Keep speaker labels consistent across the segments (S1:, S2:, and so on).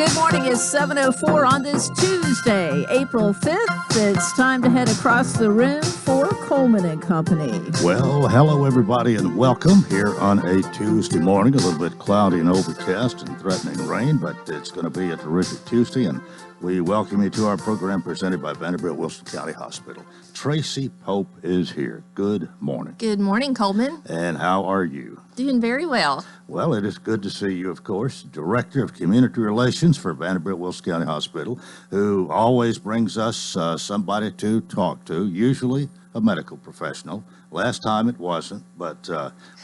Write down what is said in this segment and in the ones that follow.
S1: Good morning. It's 7:04 on this Tuesday, April 5th. It's time to head across the room for Coleman and Company.
S2: Well, hello, everybody, and welcome here on a Tuesday morning. A little bit cloudy and overcast and threatening rain, but it's going to be a terrific Tuesday, and we welcome you to our program presented by Vanderbilt Wilson County Hospital. Tracy Pope is here. Good morning.
S3: Good morning, Coleman.
S2: And how are you?
S3: Doing very well.
S2: Well, it is good to see you, of course, Director of Community Relations for Vanderbilt Wilson County Hospital, who always brings us somebody to talk to, usually a medical professional. Last time it wasn't, but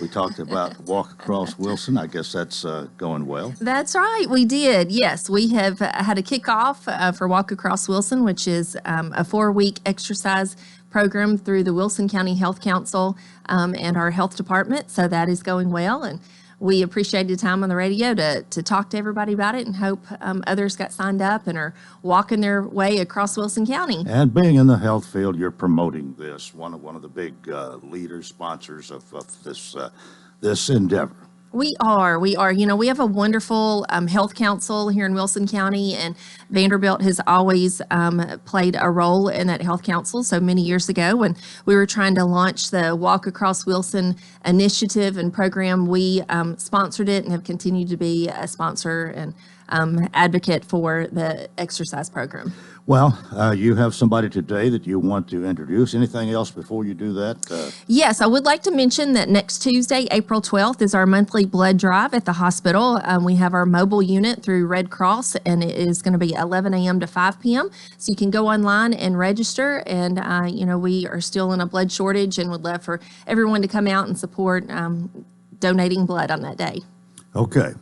S2: we talked about Walk Across Wilson. I guess that's going well.
S3: That's right. We did. Yes, we have had a kickoff for Walk Across Wilson, which is a 4-week exercise program through the Wilson County Health Council and our health department. So that is going well. And we appreciated time on the radio to talk to everybody about it and hope others got signed up and are walking their way across Wilson County.
S2: And being in the health field, you're promoting this, one of the big leaders, sponsors of this endeavor.
S3: We are. You know, we have a wonderful health council here in Wilson County, and Vanderbilt has always played a role in that health council. So many years ago, when we were trying to launch the Walk Across Wilson initiative and program, we sponsored it and have continued to be a sponsor and advocate for the exercise program.
S2: Well, you have somebody today that you want to introduce. Anything else before you do that?
S3: Yes, I would like to mention that next Tuesday, April 12th, is our monthly blood drive at the hospital. We have our mobile unit through Red Cross, and it is going to be 11 a.m. to 5 p.m. So you can go online and register. And, you know, we are still in a blood shortage and would love for everyone to come out and support donating blood on that day.
S2: Okay.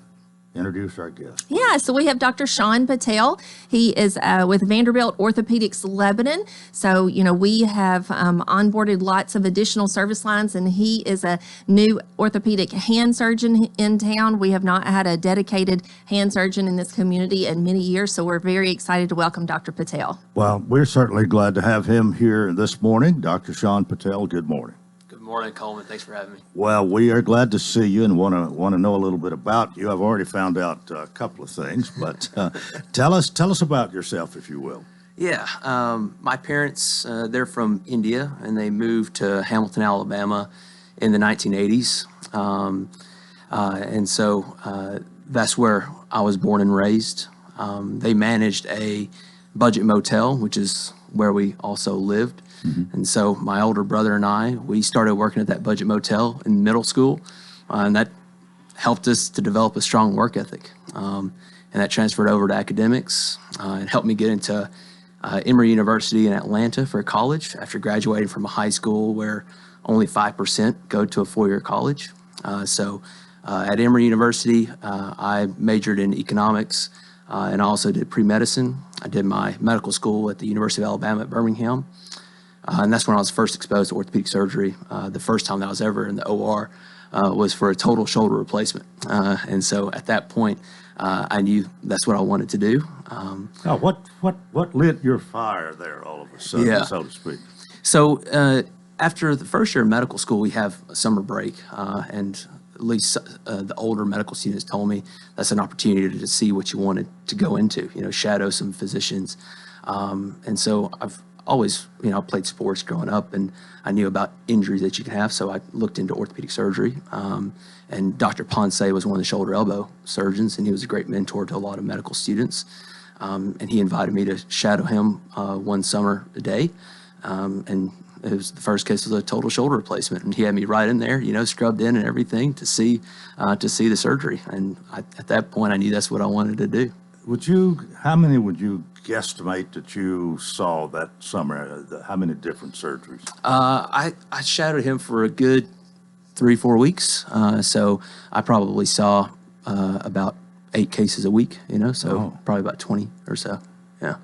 S2: Introduce our guest.
S3: Yeah, so we have Dr. Sean Patel. He is with Vanderbilt Orthopedic's Lebanon. So, you know, we have onboarded lots of additional service lines, and he is a new orthopedic hand surgeon in town. We have not had a dedicated hand surgeon in this community in many years, so we're very excited to welcome Dr. Patel.
S2: Well, we're certainly glad to have him here this morning. Dr. Sean Patel, good morning.
S4: Good morning, Coleman. Thanks for having me.
S2: Well, we are glad to see you and want to know a little bit about you. I've already found out a couple of things, but tell us about yourself, if you will.
S4: Yeah, my parents, they're from India, and they moved to Hamilton, Alabama in the 1980s. And so that's where I was born and raised. They managed a budget motel, which is where we also lived. Mm-hmm. And so my older brother and I, we started working at that budget motel in middle school, and that helped us to develop a strong work ethic. And that transferred over to academics. It helped me get into Emory University in Atlanta for college after graduating from a high school where only 5% go to a 4-year college. So at Emory University, I majored in economics and I also did pre-medicine. I did my medical school at the University of Alabama at Birmingham. And that's when I was first exposed to orthopedic surgery. The first time that I was ever in the OR was for a total shoulder replacement. And so at that point, I knew that's what I wanted to do.
S2: Now, what lit your fire there all of a sudden, so to speak?
S4: So after the first year of medical school, we have a summer break. And at least the older medical students told me that's an opportunity to see what you wanted to go into, you know, shadow some physicians. And so I've always, you know, played sports growing up, and I knew about injuries that you can have, so I looked into orthopedic surgery. And Dr. Ponce was one of the shoulder elbow surgeons, and he was a great mentor to a lot of medical students. And he invited me to shadow him one summer a day. And it was the first case was a total shoulder replacement, and he had me right in there, you know, scrubbed in and everything to see the surgery. And at that point, I knew that's what I wanted to do.
S2: How many would you guesstimate that you saw that summer? How many different surgeries?
S4: I shadowed him for a good 3-4 weeks. So I probably saw about 8 cases a week, you know, so probably about 20 or so. Yeah.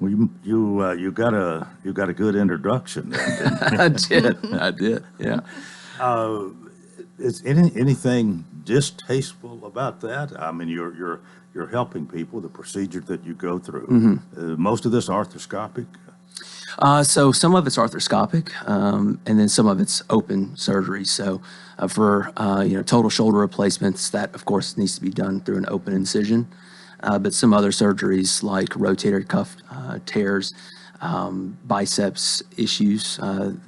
S2: Well, you got a good introduction then, didn't you?
S4: I did. Yeah.
S2: Is anything distasteful about that? I mean, you're helping people, the procedure that you go through. Mm-hmm. Most of this arthroscopic?
S4: So some of it's arthroscopic, and then some of it's open surgery. So for total shoulder replacements, that of course needs to be done through an open incision. but some other surgeries like rotator cuff tears, biceps issues,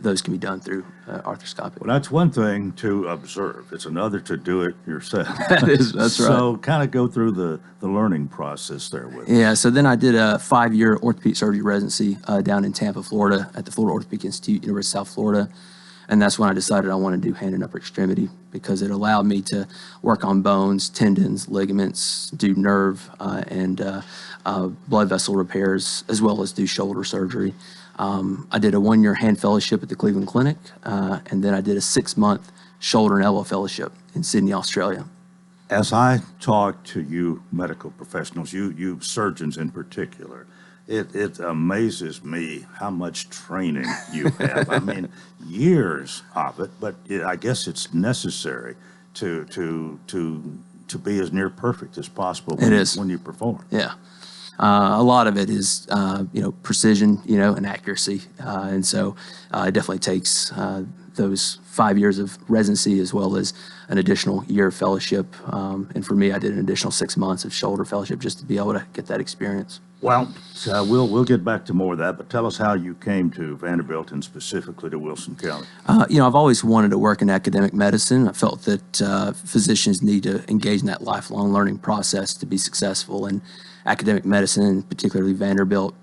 S4: those can be done through arthroscopy.
S2: Well, that's one thing to observe. It's another to do it yourself.
S4: That's right.
S2: So kind of go through the learning process there with us.
S4: Yeah, so then I did a 5-year orthopedic surgery residency down in Tampa, Florida at the Florida Orthopedic Institute, University of South Florida. And that's when I decided I wanted to do hand and upper extremity because it allowed me to work on bones, tendons, ligaments, do nerve and blood vessel repairs, as well as do shoulder surgery. I did a 1-year hand fellowship at the Cleveland Clinic, and then I did a 6-month shoulder and elbow fellowship in Sydney, Australia.
S2: As I talk to you medical professionals, you surgeons in particular, it amazes me how much training you have. I mean, years of it, but I guess it's necessary to be as near perfect as possible when you perform.
S4: Yeah. A lot of it is, precision, and accuracy. And so it definitely takes those 5 years of residency as well as an additional year of fellowship. And for me, I did an additional 6 months of shoulder fellowship just to be able to get that experience.
S2: Well, we'll get back to more of that, but tell us how you came to Vanderbilt and specifically to Wilson County.
S4: I've always wanted to work in academic medicine. I felt that physicians need to engage in that lifelong learning process to be successful, and academic medicine, and particularly Vanderbilt,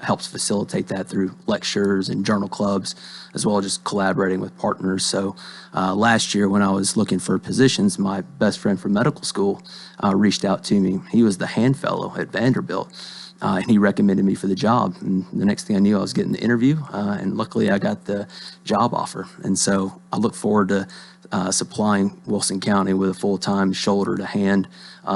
S4: helps facilitate that through lectures and journal clubs, as well as just collaborating with partners. So last year when I was looking for positions, my best friend from medical school reached out to me. He was the hand fellow at Vanderbilt. And he recommended me for the job. And the next thing I knew, I was getting the interview, and luckily I got the job offer. And so I look forward to supplying Wilson County with a full-time shoulder to hand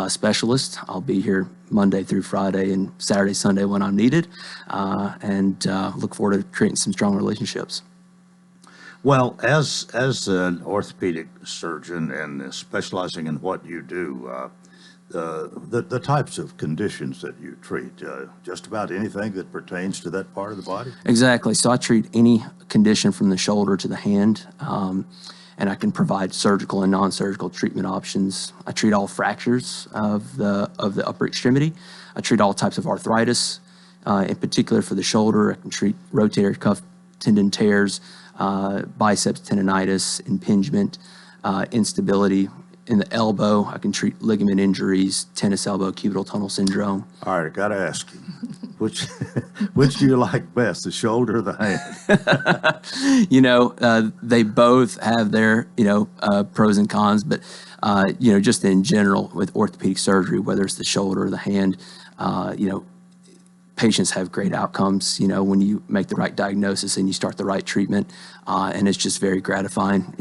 S4: specialist. I'll be here Monday through Friday and Saturday, Sunday when I'm needed, and look forward to creating some strong relationships.
S2: Well, as an orthopedic surgeon and specializing in what you do, the types of conditions that you treat, just about anything that pertains to that part of the body?
S4: Exactly. So I treat any condition from the shoulder to the hand, and I can provide surgical and non-surgical treatment options. I treat all fractures of the upper extremity. I treat all types of arthritis. In particular for the shoulder, I can treat rotator cuff tendon tears, biceps tendonitis, impingement, instability. In the elbow, I can treat ligament injuries, tennis elbow, cubital tunnel syndrome.
S2: All right, I got to ask you, which do you like best, the shoulder or the hand?
S4: They both have their, pros and cons, but, just in general with orthopedic surgery, whether it's the shoulder or the hand, patients have great outcomes, when you make the right diagnosis and you start the right treatment, and it's just very gratifying,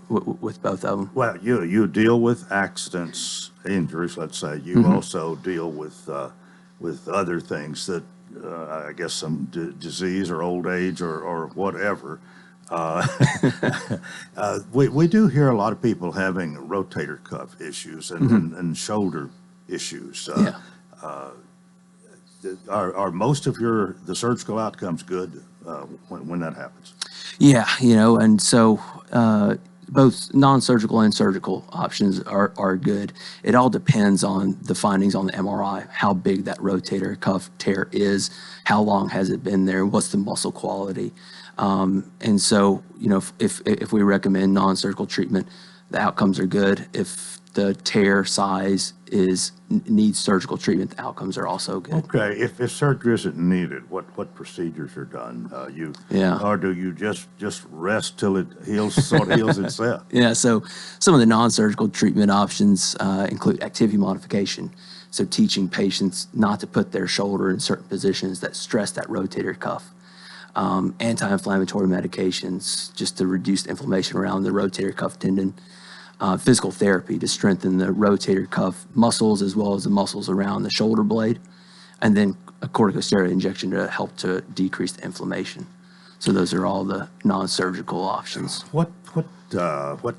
S4: with both of them.
S2: Well, you deal with accidents, injuries, let's say. You also deal with other things that, I guess, some disease or old age or whatever. We do hear a lot of people having rotator cuff issues and shoulder issues. Are most of the surgical outcomes good when that happens?
S4: Yeah, and so both non-surgical and surgical options are good. It all depends on the findings on the MRI, how big that rotator cuff tear is, how long has it been there, what's the muscle quality. And so, if we recommend non-surgical treatment, the outcomes are good. If the tear size needs surgical treatment, the outcomes are also good.
S2: Okay, if surgery isn't needed, what procedures are done? Or do you just rest till it sort of heals itself?
S4: Yeah, so some of the non-surgical treatment options include activity modification. So teaching patients not to put their shoulder in certain positions that stress that rotator cuff. Anti-inflammatory medications just to reduce inflammation around the rotator cuff tendon. Physical therapy to strengthen the rotator cuff muscles as well as the muscles around the shoulder blade, and then a corticosteroid injection to help to decrease the inflammation. So those are all the non-surgical options.
S2: What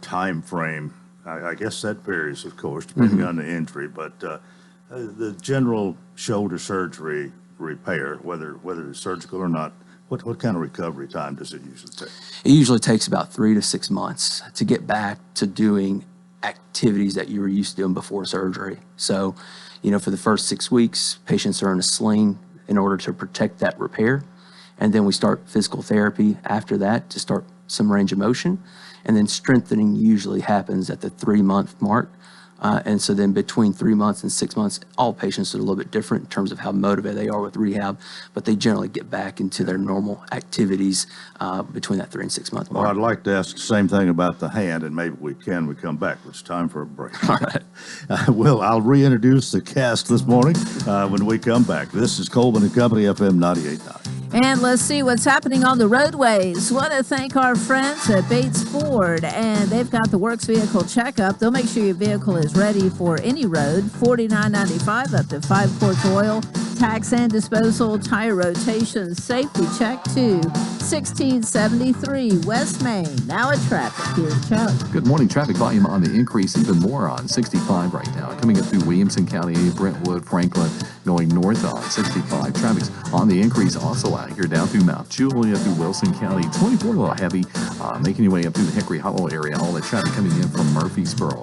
S2: time frame? I guess that varies, of course, depending on the injury, but the general shoulder surgery repair, whether it's surgical or not, what kind of recovery time does it usually take?
S4: It usually takes about 3 to 6 months to get back to doing activities that you were used to doing before surgery. So, for the first 6 weeks, patients are in a sling in order to protect that repair. And then we start physical therapy after that to start some range of motion. And then strengthening usually happens at the 3-month mark. And so then between 3 months and 6 months, all patients are a little bit different in terms of how motivated they are with rehab, but they generally get back into their normal activities between that 3 and 6 month mark.
S2: Well, I'd like to ask the same thing about the hand, and maybe we come back. It's time for a break.
S4: All right.
S2: I'll reintroduce the cast this morning when we come back. This is Coleman and Company, FM 98.9.
S1: And let's see what's happening on the roadways. Want to thank our friends at Bates Ford, and they've got the Works Vehicle Checkup. They'll make sure your vehicle is ready for any road. $49.95 up to 5 quarts oil, tax and disposal, tire rotation, safety check too. 1673 West Main. Now at traffic. Here's Chuck.
S5: Good morning. Traffic volume on the increase, even more on 65 right now. Coming up through Williamson County, Brentwood, Franklin, going north on 65. Traffic's on the increase also out here down through Mount Juliet, through Wilson County. 24 a little heavy, making your way up through the Hickory Hollow area. All the traffic coming in from Murfreesboro.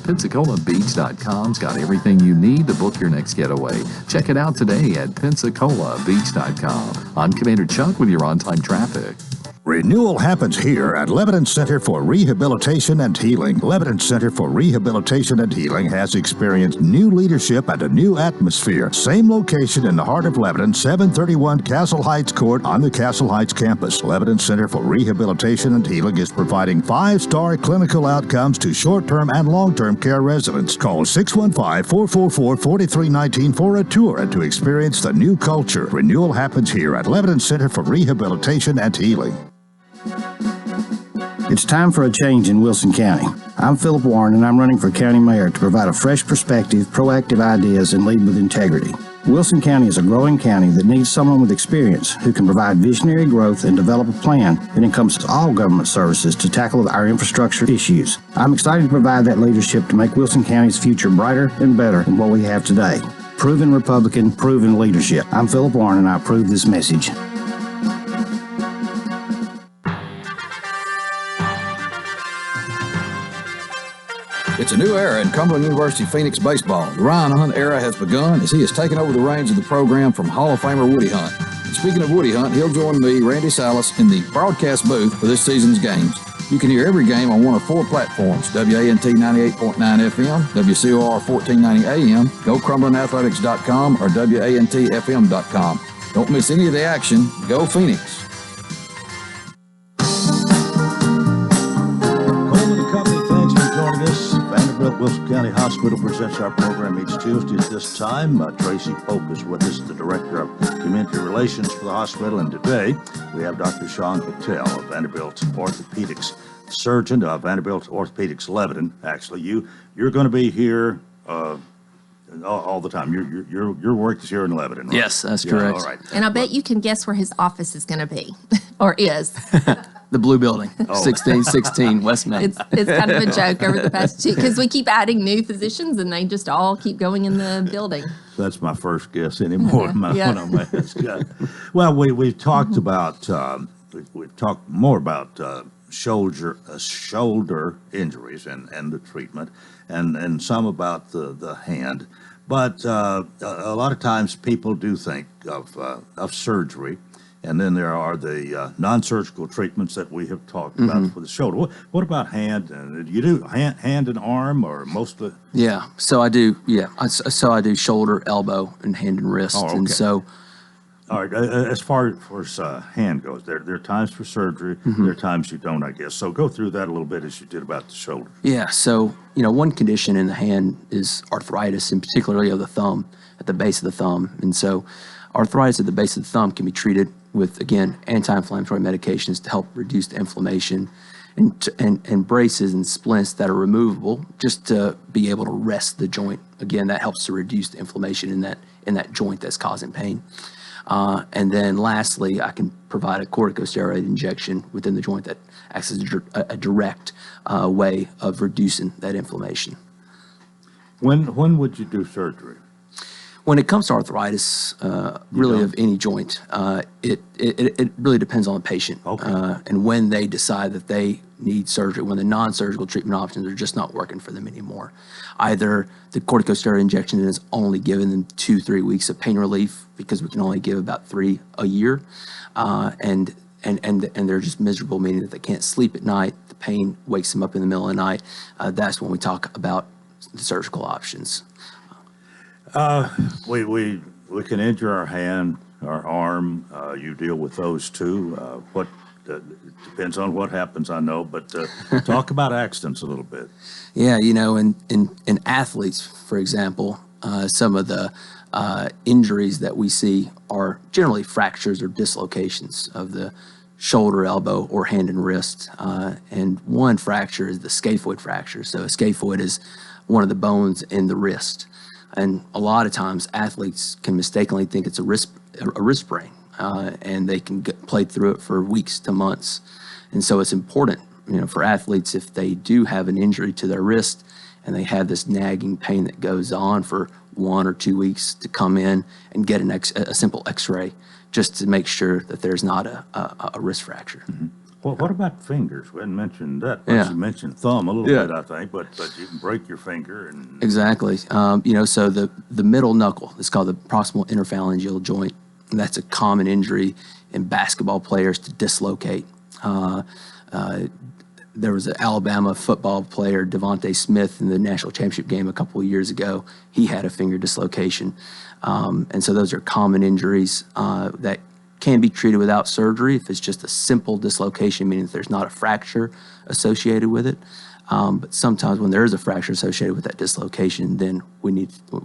S5: PensacolaBeach.com's got everything you need to book your next getaway. Check it out today at PensacolaBeach.com. I'm Commander Chuck with your on-time traffic.
S2: Renewal happens here at Lebanon Center for Rehabilitation and Healing. Lebanon Center for Rehabilitation and Healing has experienced new leadership and a new atmosphere. Same location in the heart of Lebanon, 731 Castle Heights Court on the Castle Heights campus. Lebanon Center for Rehabilitation and Healing is providing 5-star clinical outcomes to short-term and long-term care residents. Call 615-444-4319 for a tour and to experience the new culture. Renewal happens here at Lebanon Center for Rehabilitation and Healing.
S6: It's time for a change in Wilson County. I'm Philip Warren, and I'm running for county mayor to provide a fresh perspective, proactive ideas, and lead with integrity. Wilson County is a growing county that needs someone with experience who can provide visionary growth and develop a plan that encompasses all government services to tackle our infrastructure issues. I'm excited to provide that leadership to make Wilson County's future brighter and better than what we have today. Proven Republican, proven leadership. I'm Philip Warren, and I approve this message.
S7: It's a new era in Cumberland University Phoenix baseball. The Ryan Hunt era has begun as he has taken over the reins of the program from Hall of Famer Woody Hunt. And speaking of Woody Hunt, he'll join me, Randy Salas, in the broadcast booth for this season's games. You can hear every game on one of 4 platforms: WANT 98.9 FM, WCOR 1490 AM, GoCumberlandAthletics.com, or WANTFM.com. Don't miss any of the action. Go Phoenix!
S2: Vanderbilt Wilson County Hospital presents our program each Tuesday at this time. Tracy Pope is with us, the Director of Community Relations for the hospital, and today we have Dr. Sean Patel of Vanderbilt Orthopedics, surgeon of Vanderbilt Orthopedics Lebanon. Actually, you're going to be here all the time. Your work is here in Lebanon, right?
S4: Yes, that's correct.
S2: All right.
S3: And I bet you can guess where his office is going to be, or is.
S4: The blue building, 1616 West Main.
S3: It's kind of a joke over the past 2, because we keep adding new physicians and they just all keep going in the building.
S2: That's my first guess anymore.
S3: Yeah.
S2: When I'm asked. Well, we've talked about we've talked more about shoulder injuries and the treatment, and some about the hand. But a lot of times people do think of surgery. And then there are the non-surgical treatments that we have talked about for the shoulder. What about hand? Do you do hand and arm, or mostly?
S4: Yeah, so I do. Yeah, so I do shoulder, elbow, and hand and wrist.
S2: Oh, okay.
S4: And so,
S2: all right. As far as hand goes, there are times for surgery. There are times you don't, I guess. So go through that a little bit as you did about the shoulder.
S4: yeah, so one condition in the hand is arthritis, and particularly of the thumb, at the base of the thumb. And so, arthritis at the base of the thumb can be treated with, again, anti-inflammatory medications to help reduce the inflammation, and braces and splints that are removable just to be able to rest the joint. Again, that helps to reduce the inflammation in that joint that's causing pain. And then lastly, I can provide a corticosteroid injection within the joint that acts as a direct way of reducing that inflammation.
S2: When would you do surgery?
S4: When it comes to arthritis, really of any joint, it really depends on the patient. And when they decide that they need surgery, when the non-surgical treatment options are just not working for them anymore. Either the corticosteroid injection is only giving them 2-3 weeks of pain relief because we can only give about 3 a year, and they're just miserable, meaning that they can't sleep at night. The pain wakes them up in the middle of the night. That's when we talk about the surgical options.
S2: We can injure our hand, our arm. You deal with those too. What depends on what happens, I know, but talk about accidents a little bit.
S4: Yeah, you know, in athletes, for example, some of the injuries that we see are generally fractures or dislocations of the shoulder, elbow, or hand and wrist. And one fracture is the scaphoid fracture. So a scaphoid is one of the bones in the wrist. And a lot of times athletes can mistakenly think it's a wrist sprain, and they can play through it for weeks to months. And so it's important, you know, for athletes, if they do have an injury to their wrist and they have this nagging pain that goes on for 1 or 2 weeks, to come in and get a simple x-ray just to make sure that there's not a wrist fracture.
S2: Mm-hmm. Well, what about fingers? We hadn't mentioned that.
S4: Yeah.
S2: You mentioned thumb a little bit, I think, but you can break your finger. And
S4: Exactly. You know, so the middle knuckle is called the proximal interphalangeal joint. And that's a common injury in basketball players to dislocate. There was an Alabama football player, Devontae Smith, in the national championship game a couple of years ago. He had a finger dislocation. And so those are common injuries that can be treated without surgery if it's just a simple dislocation, meaning that there's not a fracture associated with it. But sometimes when there is a fracture associated with that dislocation, then we need to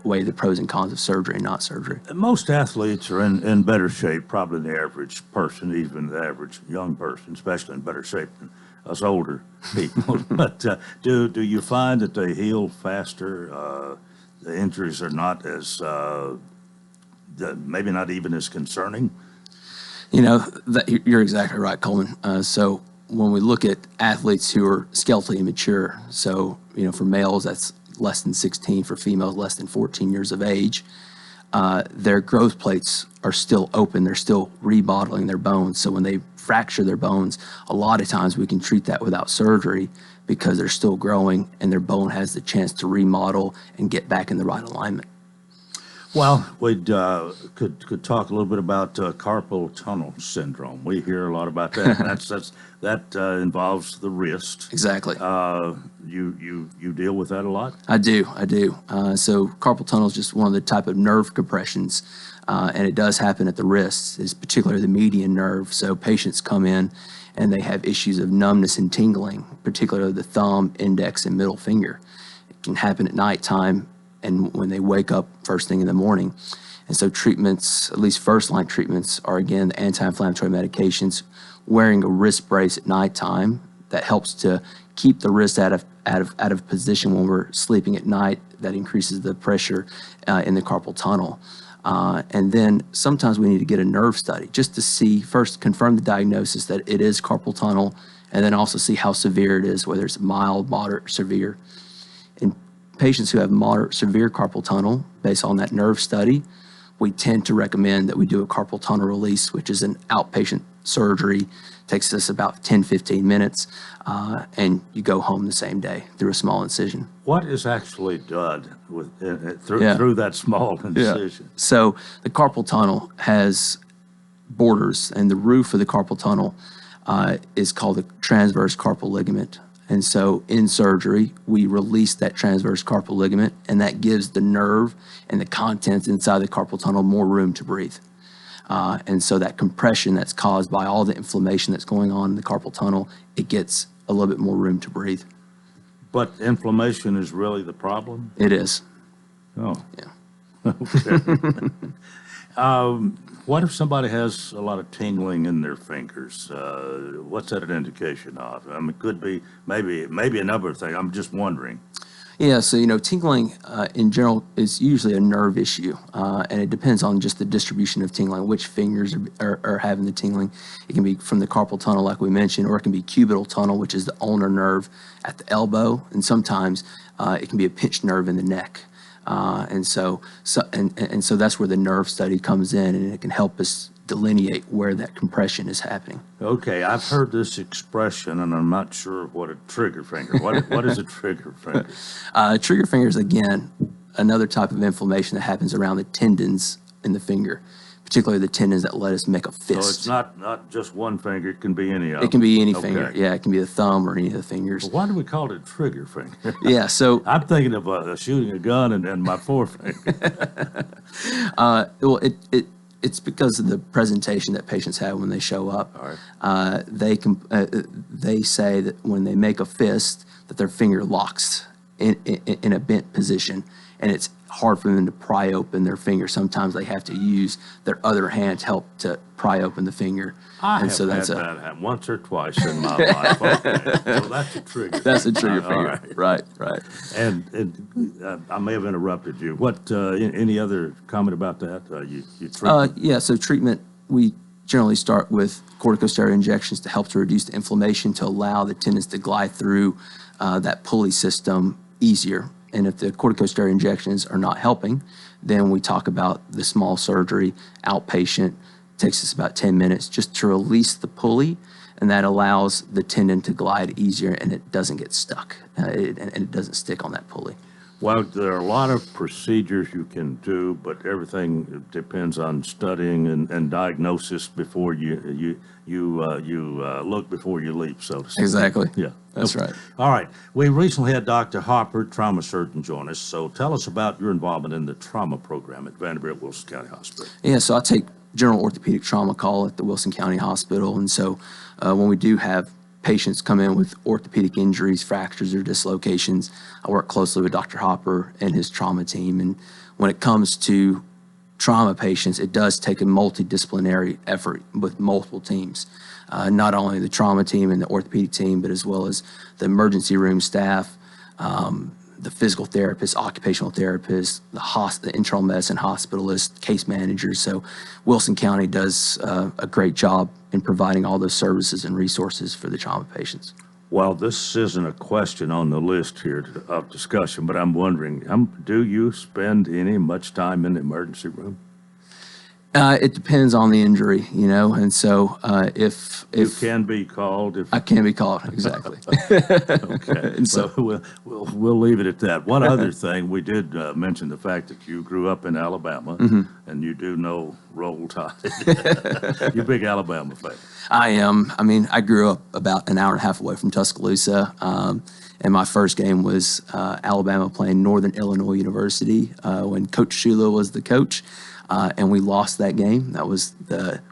S4: weigh the pros and cons of surgery and not surgery.
S2: most athletes are in better shape, probably than the average person, even the average young person, especially in better shape than us older people. But do you find that they heal faster? The injuries are not as maybe not even as concerning?
S4: You know, you're exactly right, Coleman. So when we look at athletes who are skeletally immature, so, you know, for males, that's less than 16, for females, less than 14 years of age, their growth plates are still open. They're still remodeling their bones. So when they fracture their bones, a lot of times we can treat that without surgery because they're still growing and their bone has the chance to remodel and get back in the right alignment.
S2: Well, we could talk a little bit about carpal tunnel syndrome. We hear a lot about that. That involves the wrist.
S4: Exactly.
S2: You deal with that a lot?
S4: I do. So carpal tunnel is just one of the type of nerve compressions, and it does happen at the wrists, is particularly the median nerve. So patients come in and they have issues of numbness and tingling, particularly the thumb, index, and middle finger. It can happen at nighttime and when they wake up first thing in the morning. And so treatments, at least first-line treatments, are again the anti-inflammatory medications, wearing a wrist brace at nighttime that helps to keep the wrist out of position when we're sleeping at night. That increases the pressure in the carpal tunnel. And then sometimes we need to get a nerve study just to see, first confirm the diagnosis that it is carpal tunnel, and then also see how severe it is, whether it's mild, moderate, severe. In patients who have moderate, severe carpal tunnel, based on that nerve study, we tend to recommend that we do a carpal tunnel release, which is an outpatient surgery. Takes us about 10-15 minutes, and you go home the same day through a small incision.
S2: What is actually done through that small incision?
S4: So the carpal tunnel has borders, and the roof of the carpal tunnel is called the transverse carpal ligament. And so in surgery, we release that transverse carpal ligament, and that gives the nerve and the contents inside the carpal tunnel more room to breathe. And so that compression that's caused by all the inflammation that's going on in the carpal tunnel, it gets a little bit more room to breathe.
S2: But inflammation is really the problem?
S4: It is.
S2: Oh.
S4: Yeah.
S2: Okay. What if somebody has a lot of tingling in their fingers? What's that an indication of? I mean, it could be maybe a number of things. I'm just wondering.
S4: Yeah, so, you know, tingling in general is usually a nerve issue, and it depends on just the distribution of tingling, which fingers are having the tingling. It can be from the carpal tunnel, like we mentioned, or it can be cubital tunnel, which is the ulnar nerve at the elbow, and sometimes it can be a pinched nerve in the neck. And so that's where the nerve study comes in, and it can help us delineate where that compression is happening.
S2: Okay, I've heard this expression, and I'm not sure what a trigger finger. What is a trigger finger?
S4: Trigger finger is, again, another type of inflammation that happens around the tendons in the finger, particularly the tendons that let us make a fist.
S2: So it's not just one finger, it can be any of them.
S4: It can be any
S2: Okay.
S4: finger. Yeah, it can be the thumb or any of the fingers.
S2: Well, why do we call it trigger finger?
S4: Yeah, so
S2: I'm thinking of shooting a gun and my forefinger.
S4: well, it's because of the presentation that patients have when they show up.
S2: All right.
S4: They say that when they make a fist, that their finger locks in a bent position, and it's hard for them to pry open their finger. Sometimes they have to use their other hand to help to pry open the finger.
S2: I
S4: and
S2: have
S4: so
S2: had that happen once or twice in my life. Okay. So that's a trigger.
S4: That's a trigger
S2: All
S4: finger.
S2: right.
S4: Right.
S2: And I may have interrupted you. What? Any other comment about that? You treat
S4: Yeah, so treatment, we generally start with corticosteroid injections to help to reduce the inflammation, to allow the tendons to glide through that pulley system easier. And if the corticosteroid injections are not helping, then we talk about the small surgery, outpatient. Takes us about 10 minutes just to release the pulley, and that allows the tendon to glide easier, and it doesn't get stuck, and it doesn't stick on that pulley.
S2: Well, there are a lot of procedures you can do, but everything depends on studying and diagnosis before you look before you leap, so to speak.
S4: Exactly.
S2: Yeah.
S4: That's
S2: Okay.
S4: right.
S2: All right. We recently had Dr. Harper, trauma surgeon, join us. So tell us about your involvement in the trauma program at Vanderbilt Wilson County Hospital.
S4: Yeah, so I take general orthopedic trauma call at the Wilson County Hospital, and so when we do have patients come in with orthopedic injuries, fractures, or dislocations, I work closely with Dr. Hopper and his trauma team. And when it comes to trauma patients, it does take a multidisciplinary effort with multiple teams. Not only the trauma team and the orthopedic team, but as well as the emergency room staff, the physical therapist, occupational therapist, the internal medicine hospitalist, case managers. So Wilson County does a great job in providing all those services and resources for the trauma patients.
S2: Well, this isn't a question on the list here of discussion, but I'm wondering, do you spend much time in the emergency room?
S4: It depends on the injury, and so if
S2: You can be called if.
S4: I can be called, exactly.
S2: Okay.
S4: And so
S2: We'll leave it at that. One other thing, we did mention the fact that you grew up in Alabama, and you do know Roll Tide. You're a big Alabama fan.
S4: I am. I mean, I grew up about an hour and a half away from Tuscaloosa, and my first game was Alabama playing Northern Illinois University when Coach Shula was the coach. And we lost that game. That was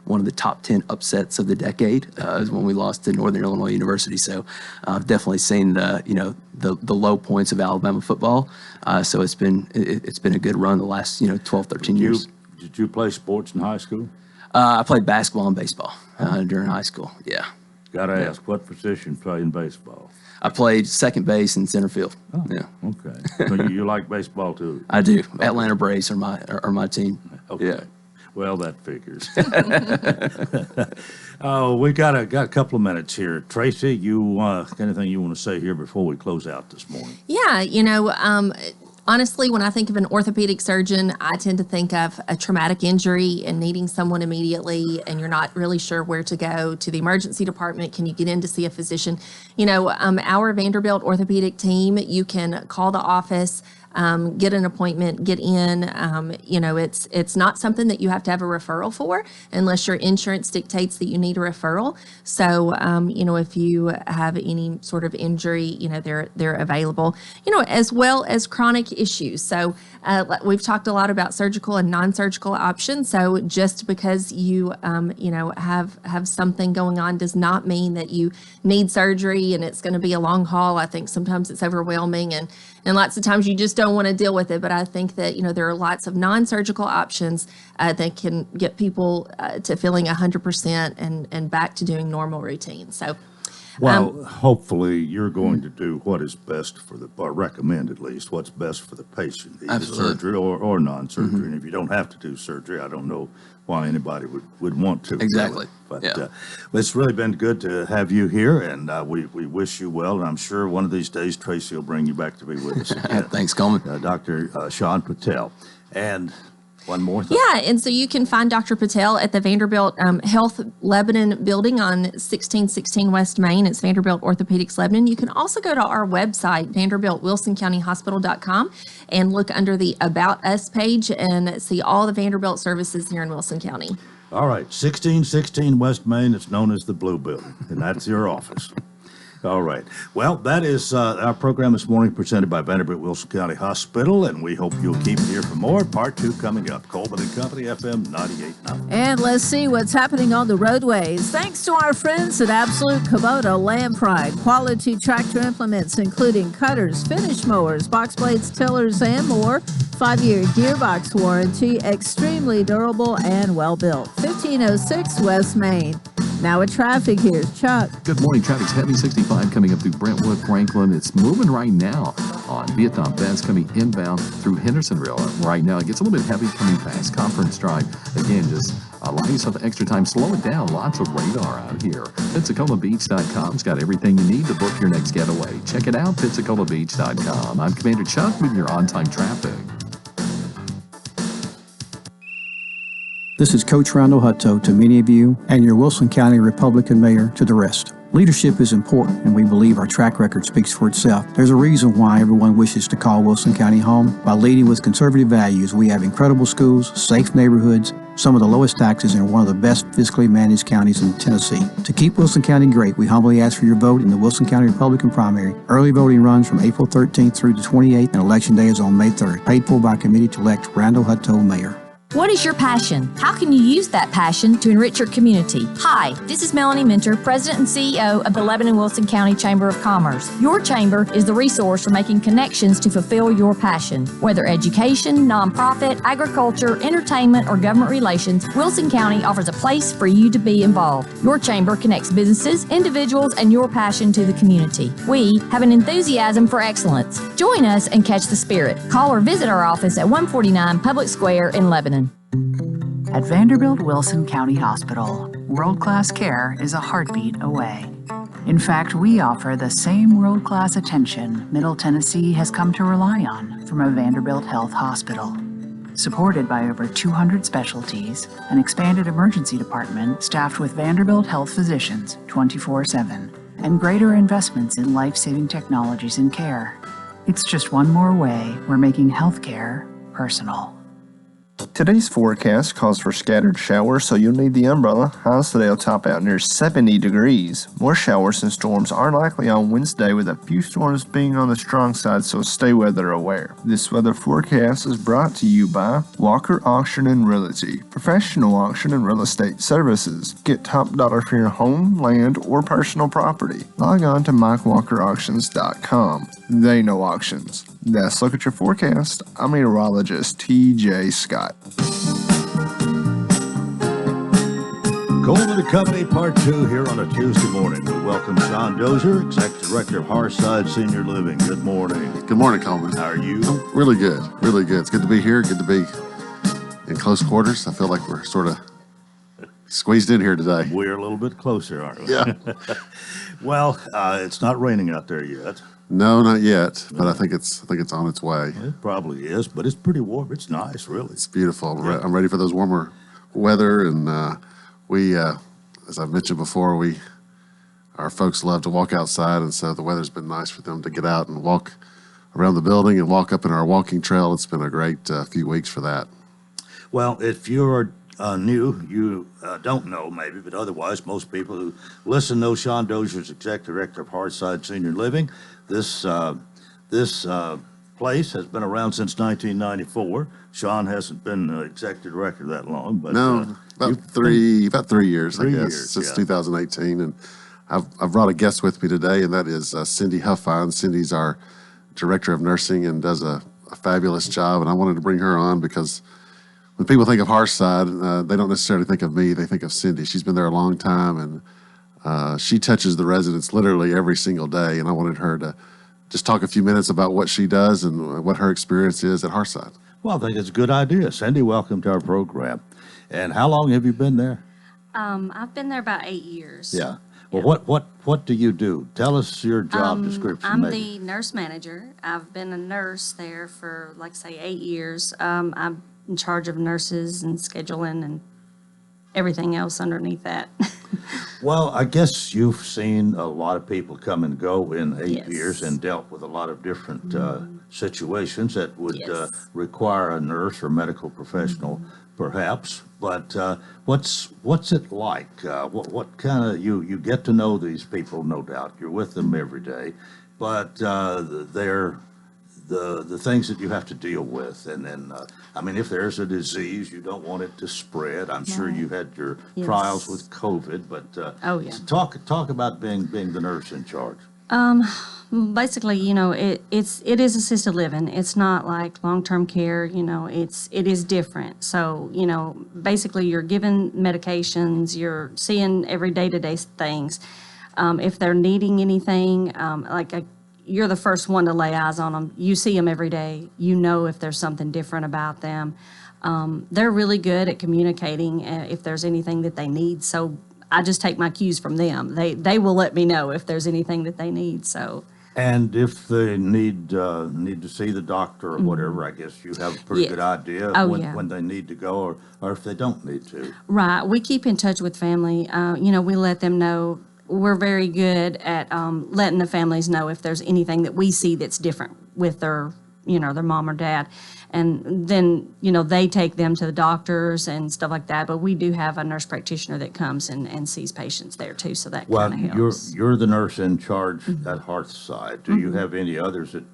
S4: one of the top 10 upsets of the decade, is when we lost to Northern Illinois University. So I've definitely seen the low points of Alabama football. So it's been a good run the last 12, 13 years.
S2: Did you play sports in high school?
S4: I played basketball and baseball during high school. Yeah.
S2: Got to ask, what position play in baseball?
S4: I played second base and center field.
S2: Oh,
S4: Yeah,
S2: okay. So you like baseball too?
S4: I do. Atlanta Braves are my team.
S2: Okay.
S4: Yeah.
S2: Well, that figures. Oh, we got a couple of minutes here. Tracy, anything you want to say here before we close out this morning?
S3: Yeah, honestly, when I think of an orthopedic surgeon, I tend to think of a traumatic injury and needing someone immediately, and you're not really sure where to go to the emergency department. Can you get in to see a physician? Our Vanderbilt orthopedic team, you can call the office, get an appointment, get in. It's not something that you have to have a referral for unless your insurance dictates that you need a referral. So, if you have any sort of injury, they're available, as well as chronic issues. So we've talked a lot about surgical and non-surgical options. So just because you, have something going on does not mean that you need surgery and it's going to be a long haul. I think sometimes it's overwhelming and lots of times you just don't want to deal with it. But I think that, there are lots of non-surgical options that can get people to feeling 100% and back to doing normal routines. So
S2: Well, hopefully you're going to do what is best for or recommend at least what's best for the patient, either
S4: Absolutely.
S2: surgery or non-surgery. And if you don't have to do surgery, I don't know why anybody would want to.
S4: Exactly.
S2: Really. But
S4: Yeah.
S2: It's really been good to have you here, and we wish you well. And I'm sure one of these days Tracy will bring you back to be with us again.
S4: Thanks, Coleman.
S2: Dr. Sean Patel. And one more thing.
S3: Yeah, and so you can find Dr. Patel at the Vanderbilt Health Lebanon building on 1616 West Main. It's Vanderbilt Orthopedics Lebanon. You can also go to our website, vanderbiltwilsoncountyhospital.com, and look under the About Us page and see all the Vanderbilt services here in Wilson County.
S2: All right, 1616 West Main. It's known as the Blue Building, and that's your office. All right. Well, that is our program this morning presented by Vanderbilt Wilson County Hospital, and we hope you'll keep here for more. Part 2 coming up. Coleman and Company, FM 98.9.
S1: And let's see what's happening on the roadways. Thanks to our friends at Absolute Kubota Land Pride, quality tractor implements including cutters, finish mowers, box blades, tillers, and more. 5-year gearbox warranty, extremely durable and well built. 1506 West Main. Now with traffic, here's Chuck.
S5: Good morning. Traffic's heavy 65 coming up through Brentwood, Franklin. It's moving right now on Vietnam Bends coming inbound through Hendersonville. Right now, it gets a little bit heavy coming past Conference Drive. Again, just allow yourself extra time. Slow it down. Lots of radar out here. PensacolaBeach.com's got everything you need to book your next getaway. Check it out, PensacolaBeach.com. I'm Commander Chuck with your on-time traffic.
S8: This is Coach Randall Hutto to many of you and your Wilson County Republican Mayor to the rest. Leadership is important, and we believe our track record speaks for itself. There's a reason why everyone wishes to call Wilson County home. By leading with conservative values, we have incredible schools, safe neighborhoods, some of the lowest taxes, and one of the best fiscally managed counties in Tennessee. To keep Wilson County great, we humbly ask for your vote in the Wilson County Republican primary. Early voting runs from April 13th through the 28th, and Election Day is on May 3rd. Paid for by committee to elect Randall Hutto Mayor.
S9: What is your passion? How can you use that passion to enrich your community? Hi, this is Melanie Minter, President and CEO of the Lebanon Wilson County Chamber of Commerce. Your chamber is the resource for making connections to fulfill your passion. Whether education, nonprofit, agriculture, entertainment, or government relations, Wilson County offers a place for you to be involved. Your chamber connects businesses, individuals, and your passion to the community. We have an enthusiasm for excellence. Join us and catch the spirit. Call or visit our office at 149 Public Square in Lebanon.
S10: At Vanderbilt Wilson County Hospital, world-class care is a heartbeat away. In fact, we offer the same world-class attention Middle Tennessee has come to rely on from a Vanderbilt Health hospital. Supported by over 200 specialties, an expanded emergency department staffed with Vanderbilt Health physicians 24/7, and greater investments in life-saving technologies and care. It's just one more way we're making healthcare personal.
S11: Today's forecast calls for scattered showers, so you'll need the umbrella. Highs today will top out near 70 degrees. More showers and storms are likely on Wednesday, with a few storms being on the strong side, so stay weather aware. This weather forecast is brought to you by Walker Auction and Realty, professional auction and real estate services. Get top dollar for your home, land, or personal property. Log on to MikeWalkerAuctions.com. They know auctions. Let's look at your forecast. I'm meteorologist TJ Scott.
S2: Coleman and Company, Part 2 here on a Tuesday morning. We welcome Sean Dozier, Executive Director of Hearthside Senior Living. Good morning.
S12: Good morning, Coleman.
S2: How are you?
S12: Really good, really good. It's good to be here, good to be in close quarters. I feel like we're sort of squeezed in here today.
S2: We're a little bit closer, aren't we?
S12: Yeah.
S2: Well, it's not raining out there yet.
S12: No, not yet, but I think it's on its way.
S2: It probably is, but it's pretty warm. It's nice, really.
S12: It's beautiful.
S2: Yeah.
S12: I'm ready for those warmer weather, and we, as I've mentioned before, our folks love to walk outside, and so the weather's been nice for them to get out and walk around the building and walk up in our walking trail. It's been a great few weeks for that.
S2: Well, if you're new, you don't know maybe, but otherwise most people who listen know Sean Dozier's Executive Director of Hearthside Senior Living. This place has been around since 1994. Sean hasn't been Executive Director that long, but
S12: no, about 3 years, I guess, since
S2: yeah.
S12: 2018. And I've brought a guest with me today, and that is Cindy Huffine. Cindy's our Director of Nursing and does a fabulous job, and I wanted to bring her on because when people think of Hearthside, they don't necessarily think of me. They think of Cindy. She's been there a long time, and She touches the residents literally every single day, and I wanted her to just talk a few minutes about what she does and what her experience is at Hearthside.
S2: Well, I think it's a good idea. Cindy, welcome to our program. And how long have you been there?
S13: I've been there about 8 years.
S2: Yeah. Well, what do you do? Tell us your job description.
S13: I'm
S2: maybe.
S13: the nurse manager. I've been a nurse there for, like, say, 8 years. I'm in charge of nurses and scheduling and everything else underneath that.
S2: Well, I guess you've seen a lot of people come and go in 8
S13: Yes.
S2: years and dealt with a lot of different situations that would
S13: Yes.
S2: require a nurse or medical professional, perhaps. But what's it like? What kind of you get to know these people, no doubt. You're with them every day, but they're the things that you have to deal with, and then I mean, if there's a disease, you don't want it to spread. I'm sure you had your
S13: Yes.
S2: trials with COVID, but
S13: Oh, yeah.
S2: talk about being the nurse in charge.
S13: Basically, it is assisted living. It's not like long-term care. It is different. So, basically, you're given medications. You're seeing every day-to-day things. If they're needing anything, you're the first one to lay eyes on them. You see them every day. You know if there's something different about them. They're really good at communicating if there's anything that they need. So I just take my cues from them. They will let me know if there's anything that they need. So.
S2: And if they need to see the doctor or whatever, I guess you have a pretty
S13: Yeah.
S2: good idea
S13: Oh,
S2: when,
S13: yeah.
S2: when they need to go or if they don't need to.
S13: Right. We keep in touch with family. We let them know. We're very good at letting the families know if there's anything that we see that's different with their mom or dad. And then, they take them to the doctors and stuff like that. But we do have a nurse practitioner that comes and sees patients there too. So that
S2: Well,
S13: kind of helps.
S2: you're the nurse in charge at Hearthside. Do you have any others that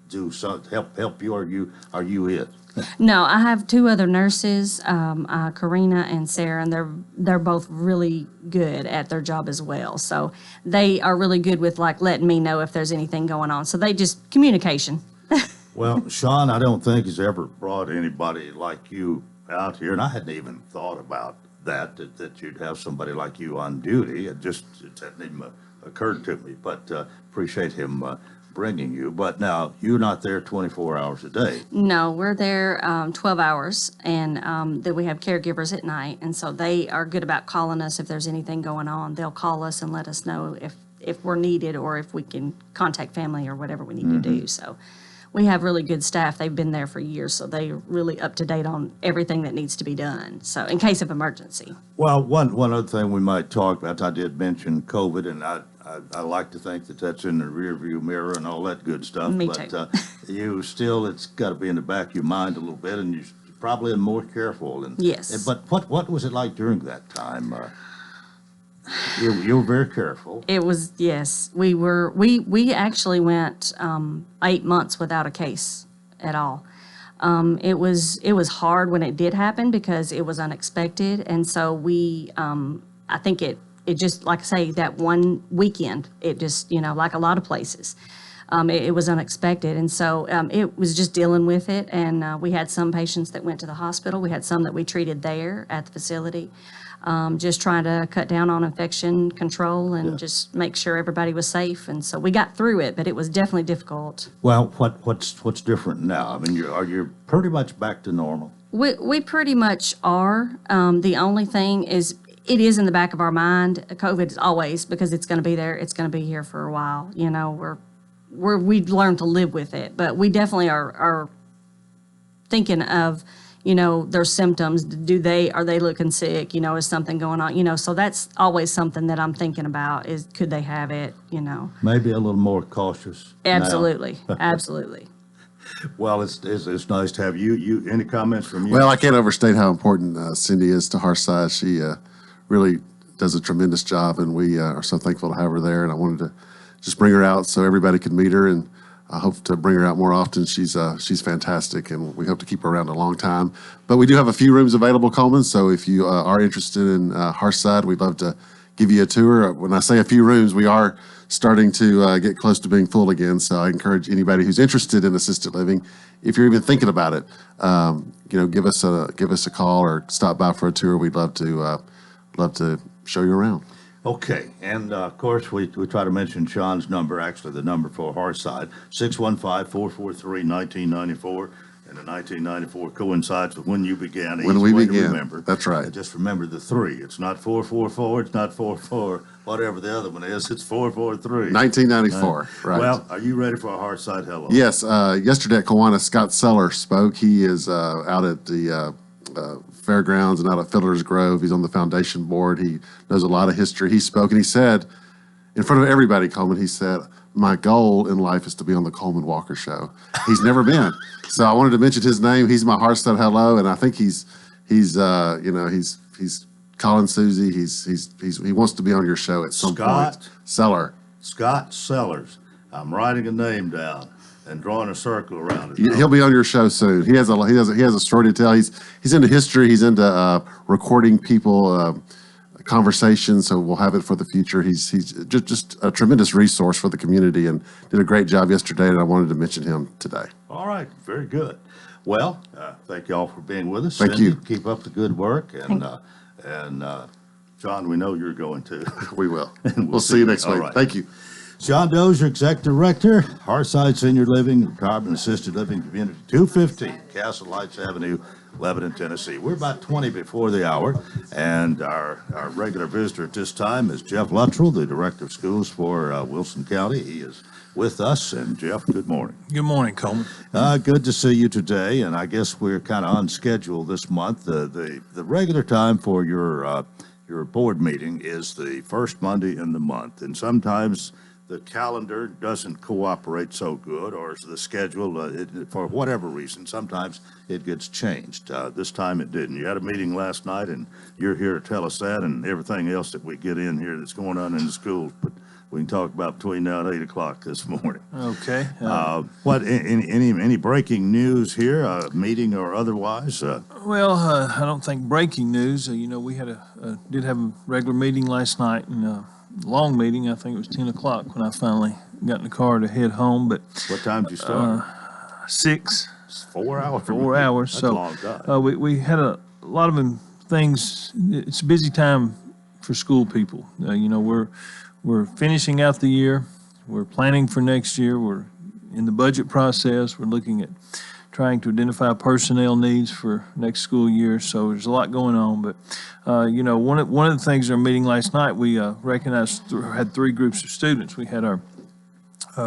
S2: do some help you? Or are you it?
S13: No, I have two other nurses, Karina and Sarah, and they're both really good at their job as well. So they are really good with letting me know if there's anything going on. So they just communication.
S2: Well, Sean, I don't think has ever brought anybody like you out here, and I hadn't even thought about that you'd have somebody like you on duty. It hadn't even occurred to me, but appreciate him bringing you. But now, you're not there 24 hours a day.
S13: No, we're there 12 hours, and then we have caregivers at night, and so they are good about calling us if there's anything going on. They'll call us and let us know if we're needed or if we can contact family or whatever we need to do. So we have really good staff. They've been there for years, so they're really up to date on everything that needs to be done. So in case of emergency.
S2: Well, one other thing we might talk about, I did mention COVID, and I like to think that's in the rearview mirror and all that good stuff.
S13: Me
S2: but
S13: too.
S2: it's got to be in the back of your mind a little bit, and you're probably more careful. And
S13: Yes.
S2: But what was it like during that time? You were very careful.
S13: It was, yes, we were, we actually went 8 months without a case at all. It was hard when it did happen because it was unexpected. And so I think it just, like I say, that one weekend, it just, like a lot of places, it was unexpected. And so it was just dealing with it. And we had some patients that went to the hospital. We had some that we treated there at the facility. Just trying to cut down on infection control and just make sure everybody was safe. And so we got through it, but it was definitely difficult.
S2: Well, what's different now? I mean, are you pretty much back to normal?
S13: We pretty much are. The only thing is, it is in the back of our mind. COVID is always, because it's going to be there. It's going to be here for a while. We've learned to live with it, but we definitely are thinking of, their symptoms. Are they looking sick? Is something going on? So that's always something that I'm thinking about is, could they have it?
S2: Maybe a little more cautious.
S13: Absolutely. Absolutely.
S2: Well, it's nice to have you. Any comments from you?
S12: Well, I can't overstate how important Cindy is to Hearthside. She really does a tremendous job, and we are so thankful to have her there. And I wanted to just bring her out so everybody could meet her, and I hope to bring her out more often. She's fantastic, and we hope to keep her around a long time. But we do have a few rooms available, Coleman, so if you are interested in Hearthside, we'd love to give you a tour. When I say a few rooms, we are starting to get close to being full again, so I encourage anybody who's interested in assisted living, if you're even thinking about it, give us a call or stop by for a tour. We'd love to show you around.
S2: Okay, and of course, we try to mention Sean's number, actually the number for Hearthside, 615-443-1994. And the 1994 coincides with when you began.
S12: When
S2: Easy
S12: we
S2: way to
S12: began.
S2: remember.
S12: That's right.
S2: And just remember the 3. It's not 444, it's not 44, whatever the other one is, it's 443.
S12: 1994, right.
S2: Well, are you ready for a Hearthside hello?
S12: Yes, yesterday at Kiwanis, Scott Seller spoke. He is out at the fairgrounds and out at Fiddler's Grove. He's on the foundation board. He knows a lot of history. He spoke and he said, in front of everybody, Coleman, he said, my goal in life is to be on the Coleman Walker Show. He's never been. So I wanted to mention his name. He's my Hearthside hello, and I think he's calling Susie. He wants to be on your show at some point. Seller.
S2: Scott Sellers. I'm writing a name down and drawing a circle around it.
S12: He'll be on your show soon. He has a story to tell. He's into history. He's into recording people. Conversation, so we'll have it for the future. He's just a tremendous resource for the community and did a great job yesterday, and I wanted to mention him today.
S2: All right, very good. Well, thank you all for being with us.
S12: Thank
S2: Cindy,
S12: you.
S2: Keep up the good work, and John, we know you're going to.
S12: We will.
S2: And
S12: we'll see you next
S2: All
S12: week.
S2: right.
S12: Thank you.
S2: John Dozier, Executive Director, Hearthside Senior Living, Retirement Assisted Living Community, 215 Castle Lights Avenue, Lebanon, Tennessee. We're about 20 before the hour, and our regular visitor at this time is Jeff Luttrell, the Director of Schools for Wilson County. He is with us, and Jeff, good morning.
S14: Good morning, Coleman.
S2: Good to see you today, and I guess we're kind of on schedule this month. The regular time for your board meeting is the first Monday in the month, and sometimes the calendar doesn't cooperate so good, or the schedule, for whatever reason, sometimes it gets changed. This time it didn't. You had a meeting last night, and you're here to tell us that and everything else that we get in here that's going on in the schools, but we can talk about between now and 8 o'clock this morning.
S14: Okay.
S2: Any breaking news here, meeting or otherwise?
S14: Well, I don't think breaking news. We did have a regular meeting last night, and long meeting. I think it was 10 o'clock when I finally got in the car to head home. But
S2: what time did you start?
S14: 6.
S2: 4 hours.
S14: 4 hours.
S2: That's
S14: so
S2: a long time.
S14: We had a lot of things. It's a busy time for school people. We're finishing out the year. We're planning for next year. We're in the budget process. We're looking at trying to identify personnel needs for next school year. So there's a lot going on. But, one of the things in our meeting last night, we had 3 groups of students. We had our,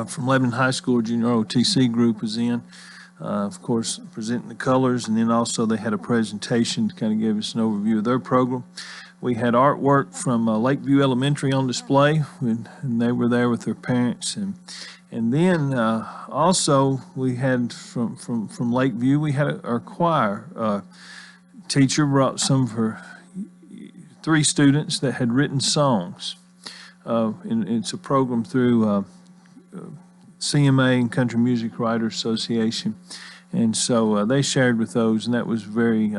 S14: from Lebanon High School, junior ROTC group was in, of course, presenting the colors. And then also they had a presentation to kind of give us an overview of their program. We had artwork from Lakeview Elementary on display, and they were there with their parents. And then also we had from Lakeview, we had our choir teacher brought some of her 3 students that had written songs. And it's a program through CMA and Country Music Writers Association. And so they shared with those, and that was very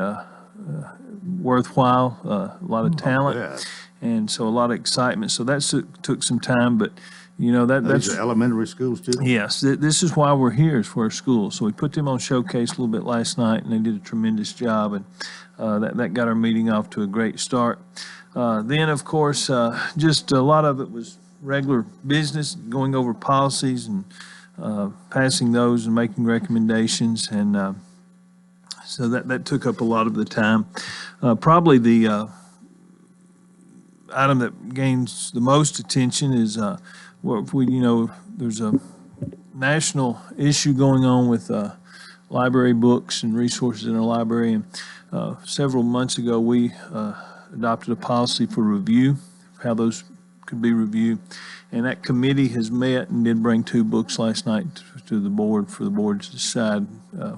S14: worthwhile, a lot of talent, and so a lot of excitement. So that took some time, but that's
S2: These are elementary school students?
S14: Yes, this is why we're here, is for our school. So we put them on showcase a little bit last night, and they did a tremendous job, and that got our meeting off to a great start. Then, of course, just a lot of it was regular business, going over policies and passing those and making recommendations, and so that took up a lot of the time. Probably the item that gains the most attention is there's a national issue going on with library books and resources in our library. And several months ago, we adopted a policy for review, how those could be reviewed. And that committee has met and did bring 2 books last night to the board for the board to decide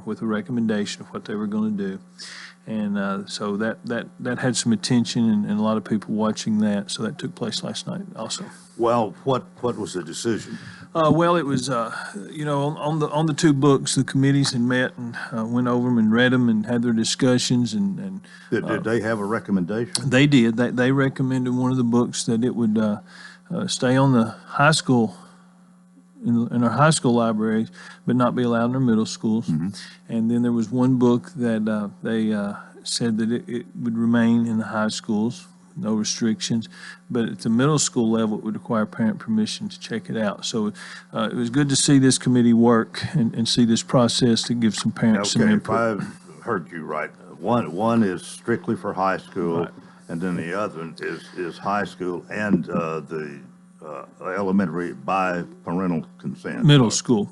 S14: with a recommendation of what they were going to do. And so that had some attention and a lot of people watching that. So that took place last night also.
S2: Well, what was the decision?
S14: Well, it was, on the 2 books, the committees had met and went over them and read them and had their discussions. And
S2: Did they have a recommendation?
S14: They did. They recommended one of the books that it would stay on the high school, in our high school libraries, but not be allowed in our middle schools.
S2: Mm-hmm.
S14: And then there was one book that they said that it would remain in the high schools, no restrictions. But at the middle school level, it would require parent permission to check it out. So it was good to see this committee work and see this process to give some parents some
S2: Okay, if
S14: input.
S2: I've heard you right, one is strictly for high school,
S14: Right.
S2: and then the other is high school and the elementary by parental consent.
S14: Middle school,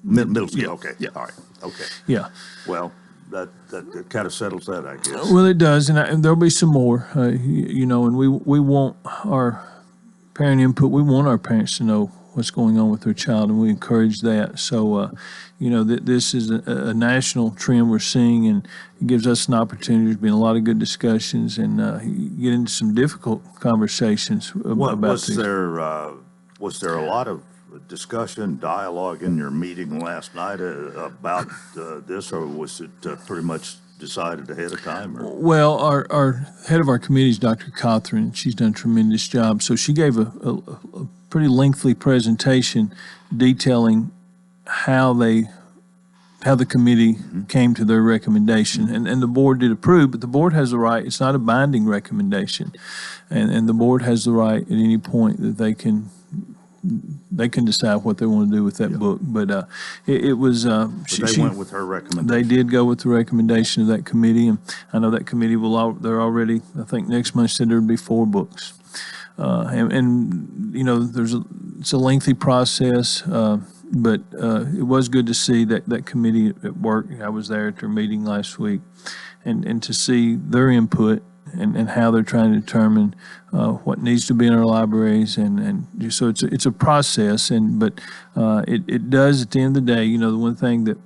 S2: Middle school,
S14: Yeah,
S2: okay,
S14: yeah.
S2: all right, okay.
S14: yeah.
S2: Well, that kind of settles that, I guess.
S14: Well, it does, and there'll be some more, you know, and we want our parent input. We want our parents to know what's going on with their child, and we encourage that. So, you know, this is a national trend we're seeing, and it gives us an opportunity. There's been a lot of good discussions and get into some difficult conversations about these.
S2: Was there a lot of discussion, dialogue in your meeting last night about this, or was it pretty much decided ahead of time? Or?
S14: Well, our head of our committee is Dr. Cothran. She's done a tremendous job. So she gave a pretty lengthy presentation detailing how the committee came to their recommendation. And the board did approve, but the board has the right, it's not a binding recommendation. And the board has the right at any point that they can decide what they want to do with that book. But it was.
S2: They went with her recommendation.
S14: They did go with the recommendation of that committee, and I know that committee they're already. I think next month said there would be 4 books, and you know it's a lengthy process. But it was good to see that committee at work. I was there at their meeting last week, and to see their input. And how they're trying to determine what needs to be in our libraries, and so it's a process. But it does at the end of the day. You know, the one thing that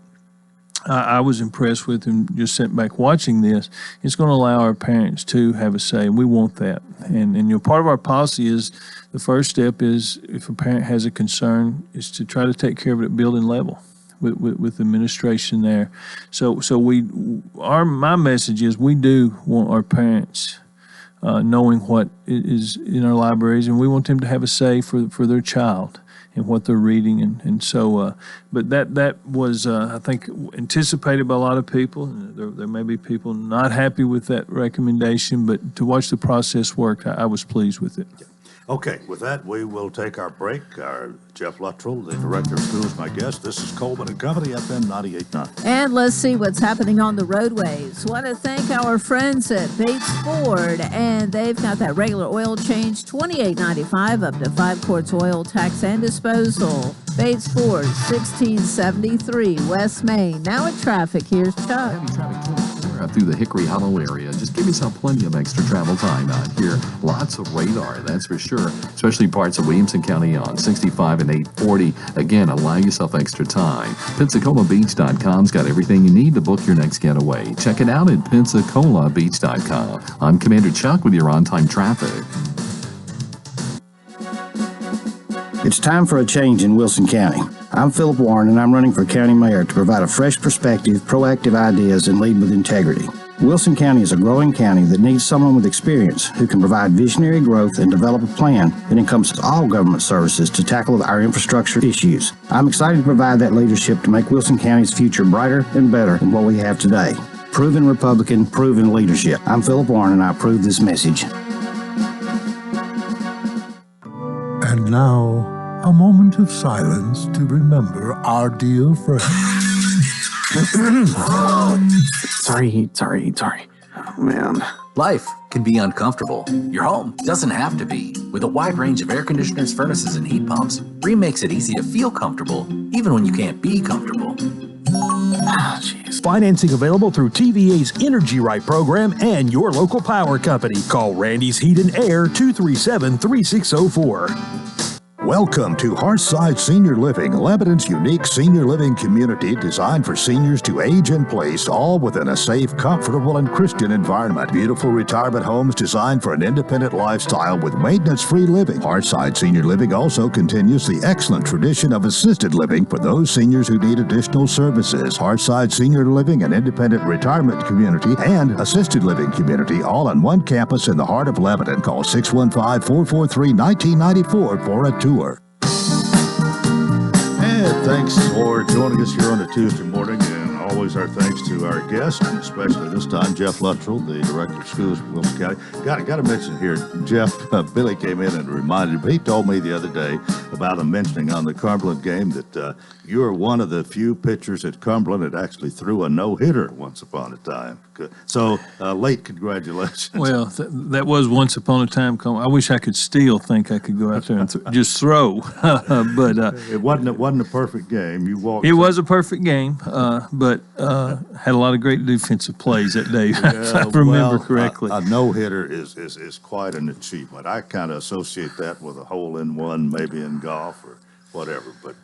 S14: I was impressed with, and just sitting back watching this, it's going to allow our parents to have a say, and we want that. And you know, part of our policy is the first step is if a parent has a concern, is to try to take care of it at building level. With administration there, so my message is we do want our parents knowing what is in our libraries, and we want them to have a say for their child and what they're reading, and so but that was I think anticipated by a lot of people. There may be people not happy with that recommendation, but to watch the process work, I was pleased with it.
S2: Okay, with that, we will take our break. Jeff Luttrell, the Director of Schools, my guest. This is Coleman and Company, FM 98.9.
S1: And let's see what's happening on the roadways. Want to thank our friends at Bates Ford, and they've got that regular oil change, $28.95 up to 5 quarts oil, tax and disposal. Bates Ford, 1673 West Main. Now in traffic, here's Chuck.
S5: Heavy traffic through the Hickory Hollow area. Just give yourself plenty of extra travel time out here. Lots of radar, that's for sure, especially parts of Williamson County on 65 and 840. Again, allow yourself extra time. PensacolaBeach.com's got everything you need to book your next getaway. Check it out at PensacolaBeach.com. I'm Commander Chuck with your on-time traffic.
S6: It's time for a change in Wilson County. I'm Philip Warren, and I'm running for county mayor to provide a fresh perspective, proactive ideas, and lead with integrity. Wilson County is a growing county that needs someone with experience who can provide visionary growth and develop a plan that encompasses all government services to tackle our infrastructure issues. I'm excited to provide that leadership to make Wilson County's future brighter and better than what we have today. Proven Republican, proven leadership. I'm Philip Warren, and I approve this message.
S15: And now, a moment of silence to remember our dear friend.
S16: Sorry. Oh, man. Life can be uncomfortable. Your home doesn't have to be. With a wide range of air conditioners, furnaces, and heat pumps, Rheem makes it easy to feel comfortable, even when you can't be comfortable.
S17: Financing available through TVA's Energy Right program and your local power company. Call Randy's Heat and Air 237-3604.
S18: Welcome to Hearthside Senior Living, Lebanon's unique senior living community designed for seniors to age in place, all within a safe, comfortable, and Christian environment. Beautiful retirement homes designed for an independent lifestyle with maintenance-free living. Hearthside Senior Living also continues the excellent tradition of assisted living for those seniors who need additional services. Hearthside Senior Living, an independent retirement community and assisted living community, all on one campus in the heart of Lebanon. Call 615-443-1994 for a tour.
S2: And thanks for joining us here on a Tuesday morning and always, our thanks to our guest, and especially this time, Jeff Luttrell, the Director of Schools for Wilson County. Got to mention here, Jeff, Billy came in and reminded me, he told me the other day about him mentioning on the Cumberland game that you are one of the few pitchers at Cumberland that actually threw a no-hitter once upon a time. So, late congratulations.
S14: Well, that was once upon a time. I wish I could still think I could go out there and just throw, but
S2: it wasn't a perfect game. You walked.
S14: It was a perfect game, but had a lot of great defensive plays that day. If I remember correctly.
S2: A no-hitter is quite an achievement. I kind of associate that with a hole-in-one, maybe in golf or whatever. But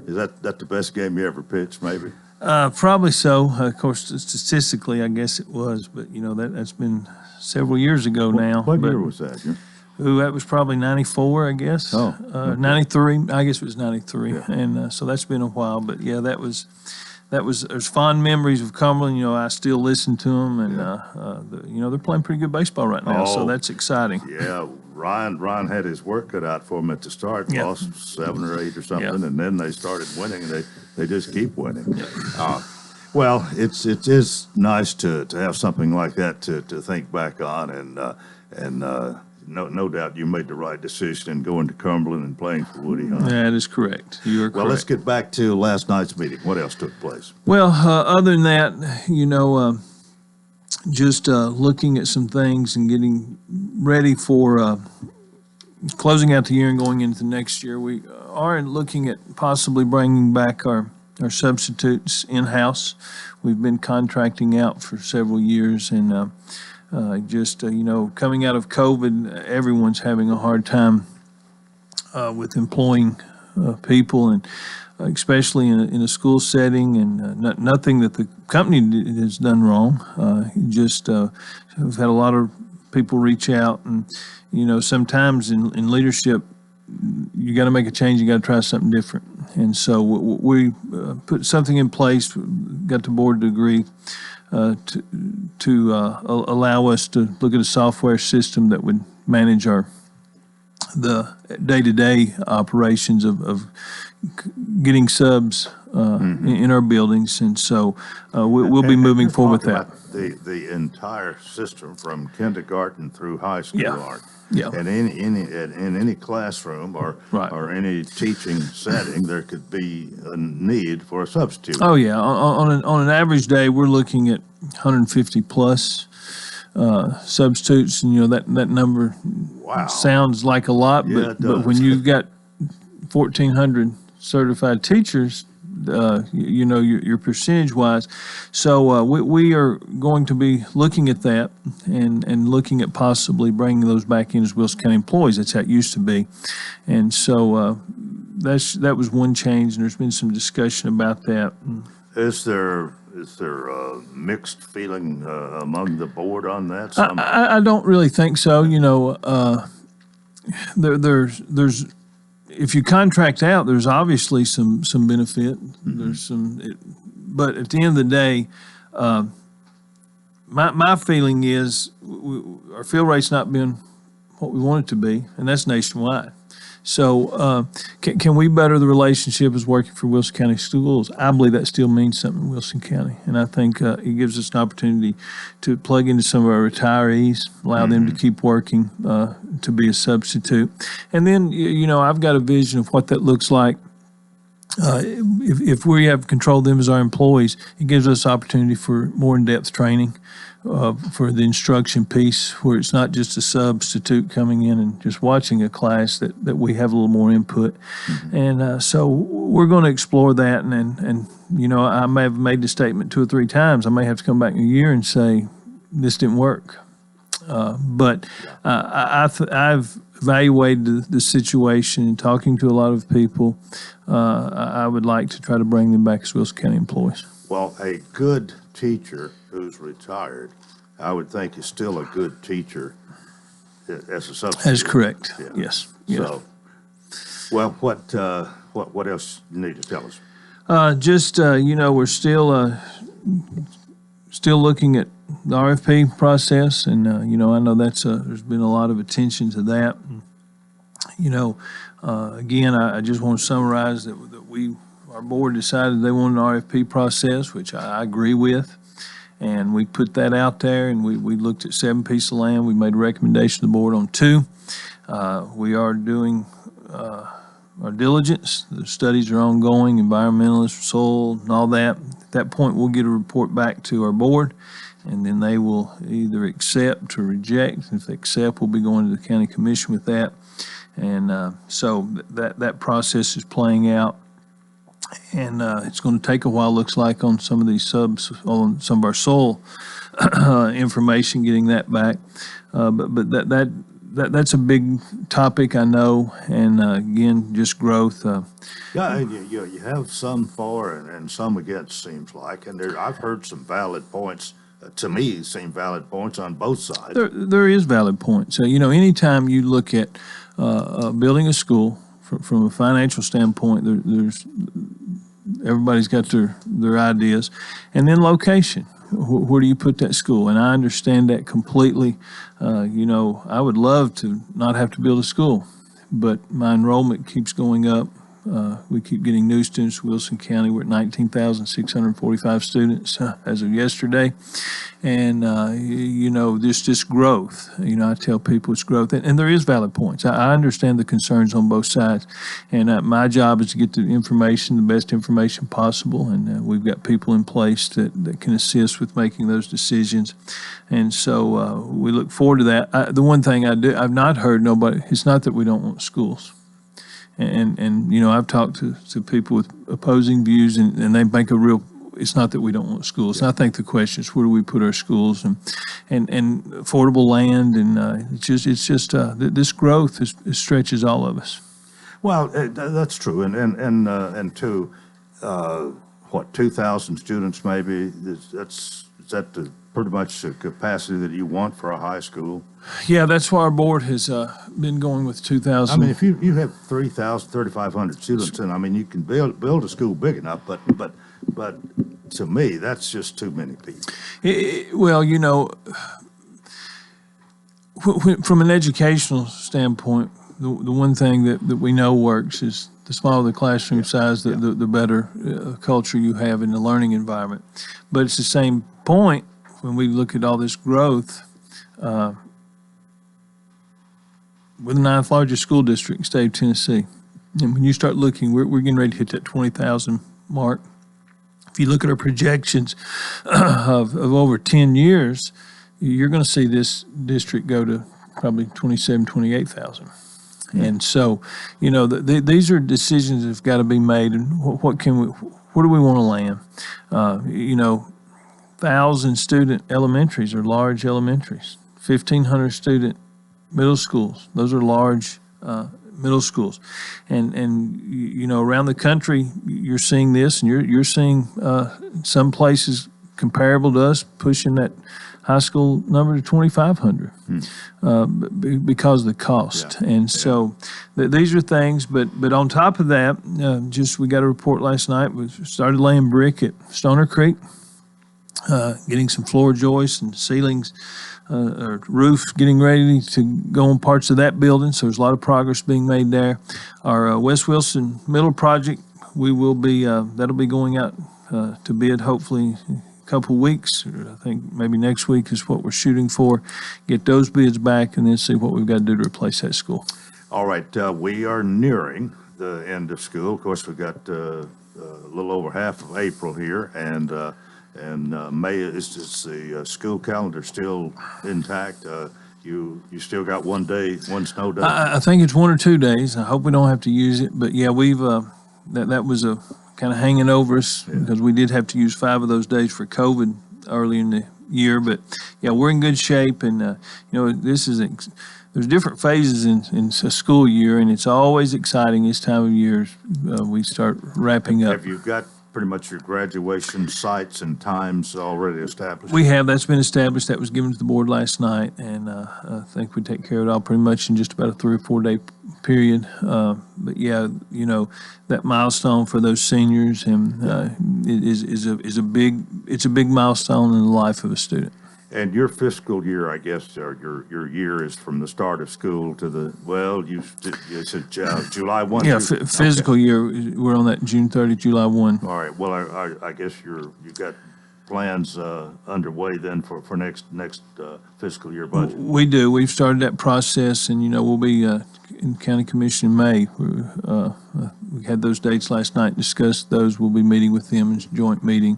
S2: is that the best game you ever pitched? Maybe.
S14: Probably so. Of course, statistically, I guess it was, but that's been several years ago now.
S2: What year was that?
S14: Ooh, that was probably 94, I guess.
S2: Oh, okay.
S14: 93. I guess it was 93,
S2: Yeah.
S14: and so that's been a while. But yeah, there's fond memories of Cumberland. I still listen to them, and they're playing pretty good baseball right now, so that's exciting.
S2: Yeah, Ryan had his work cut out for him at the start.
S14: Yeah.
S2: Lost 7 or 8 or something,
S14: Yeah.
S2: and then they started winning, and they just keep winning. Well, it is nice to have something like that to think back on, and no doubt you made the right decision in going to Cumberland and playing for Woody Hunt.
S14: That is correct. You are correct.
S2: Well, let's get back to last night's meeting. What else took place?
S14: Well, other than that, just looking at some things and getting ready for closing out the year and going into next year, we are looking at possibly bringing back our substitutes in-house. We've been contracting out for several years, and coming out of COVID, everyone's having a hard time with employing people, and especially in a school setting, and nothing that the company has done wrong. We've had a lot of people reach out, and sometimes in leadership, you got to make a change. You got to try something different, and so we put something in place. Got the board to agree to allow us to look at a software system that would manage the day-to-day operations of getting subs in our buildings, and so we'll be moving forward with that.
S2: The entire system from kindergarten through high school, Art.
S14: Yeah.
S2: And in any classroom or any teaching setting, there could be a need for a substitute.
S14: Oh yeah, on an average day, we're looking at 150 plus substitutes, and that number sounds like a lot, but when you've got 1,400 certified teachers, your percentage wise. So we are going to be looking at that and looking at possibly bringing those back in as Wilson County employees. That's how it used to be. And so that was one change, and there's been some discussion about that.
S2: Is there a mixed feeling among the board on that?
S14: I don't really think so. There's if you contract out, there's obviously some benefit. There's but at the end of the day, my feeling is our fill rate's not been what we want it to be, and that's nationwide. So can we better the relationship as working for Wilson County Schools? I believe that still means something in Wilson County, and I think it gives us an opportunity to plug into some of our retirees, allow them to keep working, to be a substitute. And then, I've got a vision of what that looks like. If we have control of them as our employees, it gives us opportunity for more in-depth training for the instruction piece, where it's not just a substitute coming in and just watching a class, that we have a little more input. And so we're going to explore that. And I may have made the statement 2 or 3 times. I may have to come back in a year and say, this didn't work. But I've evaluated the situation and talking to a lot of people. I would like to try to bring them back as Wilson County employees.
S2: Well, a good teacher who's retired, I would think is still a good teacher as a substitute.
S14: That's correct. Yeah. Yes.
S2: So, well, what else you need to tell us?
S14: We're still looking at the RFP process, and I know there's been a lot of attention to that. Again, I just want to summarize that we our board decided they wanted an RFP process, which I agree with. And we put that out there, and we looked at 7 pieces of land. We made a recommendation to the board on 2. We are doing our diligence. The studies are ongoing, environmentalist, soil, and all that. At that point, we'll get a report back to our board, and then they will either accept or reject. If they accept, we'll be going to the county commission with that. And so that process is playing out. And it's going to take a while, looks like, on some of these subs, on some of our soil information, getting that back. But that's a big topic, I know. And again, just growth.
S2: Yeah, and you have some for and some against, seems like. And I've heard some valid points. To me, seem valid points on both sides.
S14: There is valid points. So, anytime you look at building a school from a financial standpoint, there's everybody's got their ideas. And then location. Where do you put that school? And I understand that completely. I would love to not have to build a school, but my enrollment keeps going up. We keep getting new students. Wilson County, we're at 19,645 students as of yesterday. And, there's just growth. I tell people it's growth. And there is valid points. I understand the concerns on both sides. And my job is to get the information, the best information possible. And we've got people in place that can assist with making those decisions. And so we look forward to that. The one thing I've not heard nobody, it's not that we don't want schools. And I've talked to people with opposing views, and they make it's not that we don't want schools. And I think the question is, where do we put our schools and affordable land, and it's just this growth stretches all of us.
S2: Well, that's true, and to 2,000 students maybe. Is that pretty much the capacity that you want for a high school?
S14: Yeah, that's why our board has been going with 2,000.
S2: I mean, if you have 3,500 students, and you can build a school big enough, but to me, that's just too many people.
S14: From an educational standpoint, the one thing that we know works is the smaller the classroom size, the better culture you have in the learning environment. But it's the same point when we look at all this growth. We're the 9th largest school district in the state of Tennessee. And when you start looking, we're getting ready to hit that 20,000 mark. If you look at our projections of over 10 years, you're going to see this district go to probably 27, 28,000. And so, these are decisions that have got to be made. And where do we want to land? 1,000 student elementaries are large elementaries. 1,500 student middle schools, those are large middle schools. And around the country, you're seeing this, and you're seeing some places comparable to us pushing that high school number to 2,500 because of the cost. Yeah. And so these are things, but on top of that, we got a report last night. We started laying brick at Stoner Creek, getting some floor joists and ceilings, or roofs getting ready to go on parts of that building. So there's a lot of progress being made there. Our West Wilson Middle project, we will be, that'll be going out to bid hopefully couple weeks, or I think maybe next week is what we're shooting for. Get those bids back and then see what we've got to do to replace that school.
S2: All right, we are nearing the end of school. Of course, we've got a little over half of April here, and May is just the school calendar still intact. You still got one snow day.
S14: I think it's 1 or 2 days. I hope we don't have to use it, but yeah, we've that was a kind of hanging over us because we did have to use 5 of those days for COVID early in the year. But yeah, we're in good shape, and there's different phases in a school year, and it's always exciting this time of year. We start wrapping up.
S2: Have you got pretty much your graduation sites and times already established?
S14: We have. That's been established. That was given to the board last night, and I think we take care of it all pretty much in just about a 3 or 4 day period. But yeah, that milestone for those seniors and is a big milestone in the life of a student.
S2: And your fiscal year, I guess, or your year is from the start of school to the, well, you said July 1?
S14: Yeah, physical year, we're on that June 30, July 1.
S2: All right, well, I guess you got plans underway then for next fiscal year budget.
S14: We do. We've started that process, and, we'll be in county commission in May. We had those dates last night, discussed those. We'll be meeting with them in a joint meeting,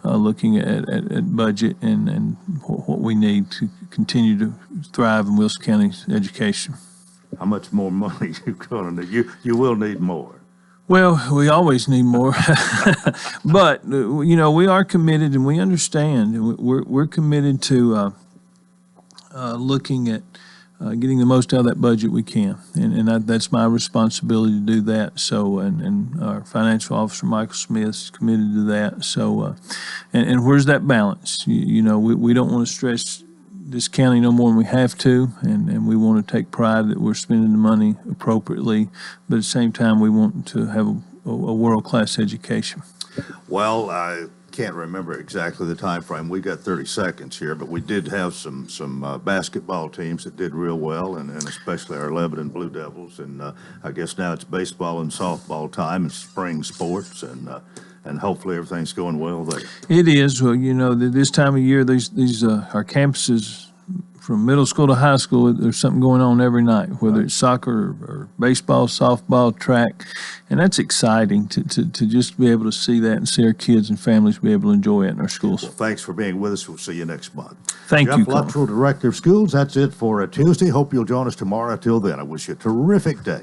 S14: looking at budget and what we need to continue to thrive in Wilson County's education.
S2: How much more money you going to need? You will need more.
S14: Well, we always need more, but we are committed, and we understand, and we're committed to looking at getting the most out of that budget we can, and that's my responsibility to do that. So, and our financial officer Michael Smith is committed to that. So, and where's that balance? We don't want to stress this county no more than we have to, and we want to take pride that we're spending the money appropriately, but at the same time, we want to have a world-class education.
S2: Well, I can't remember exactly the time frame. We got 30 seconds here, but we did have some basketball teams that did real well, and especially our Lebanon Blue Devils. And I guess now it's baseball and softball time and spring sports, and hopefully everything's going well there.
S14: It is. Well, this time of year, these our campuses from middle school to high school, there's something going on every night, whether it's soccer or baseball, softball, track, and that's exciting to just be able to see that and see our kids and families be able to enjoy it in our schools.
S2: Well, thanks for being with us. We'll see you next month.
S14: Thank you,
S2: Jeff Luttrell, Director of Schools. That's it for Tuesday. Hope you'll join us tomorrow. Till then, I wish you a terrific day.